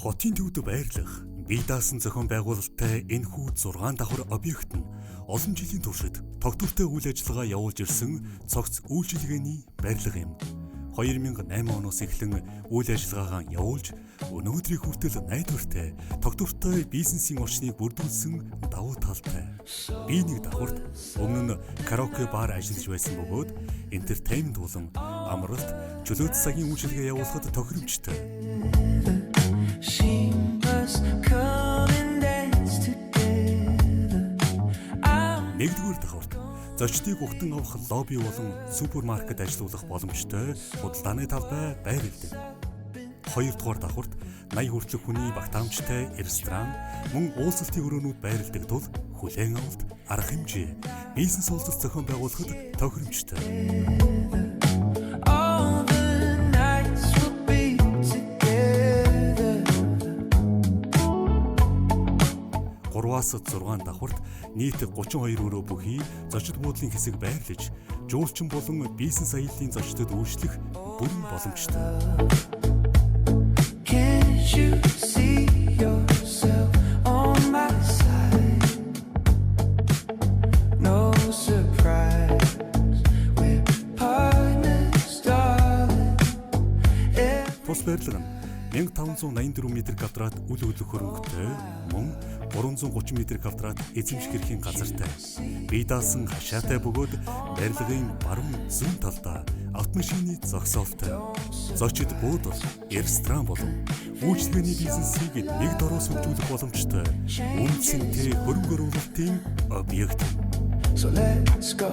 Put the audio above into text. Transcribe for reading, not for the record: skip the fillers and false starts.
Хотын төвд байрлах, бие даасан зохион байгуулалттай энэхүү 6 давхар объект нь олон жилийн туршид тогтвортой үйл ажиллагаа явуулж ирсэн цогц үйлчилгээний барилга юм. 2008 оноос эхлэн үйл ажиллагаагаа явуулж өнөөдрийг хүртэл найдвартай, тогтвортой бизнесийн орчныг бүрдүүлсэн давуу талтай. Би нэг давхарт өмнө нь караоке бар ажиллаж байсан бөгөөд entertainment болон амралт, чөлөөт цагийн үйлчилгээ явуулахад тохиромжтой. Нэгдүгээр давхарт зочдыг ухтан авах лобби болон супермаркет ажилуулах боломжтой худалдааны талбай байрладаг. Хоёрдугаар давхарт 80 хүртэлх хүний багтаамжтай ресторан, мөн уулзалтын өрөөнүүд байрладаг тул хүлээн авалт, арга хэмжээ, бизнес уулзалт зохион байгуулахад тохиромжтой. Гурваас 6 давхарт нийт 32 өрөө бүхий зочид буудлын хэсэг байрлаж, жуулчин болон бизнес аяллаа зочдод үйлчлэх бүрэн боломжтой. Тус барилга нь 1584 м2 үл хөдлөх хөрөнгөтэй, мөн 330 м2 эзэмших эрхийн газартай. Бие даасан хашаатай бөгөөд барилгын баруун зүүн талдаа автомашины зогсоолтой. Зочид буудал, ресторан болон үйлчлэгээний бизнесийг нэг дороос хөгжүүлэх боломжтой үнцэнтэй хөрөнгө оруулалтын объект. So let's go.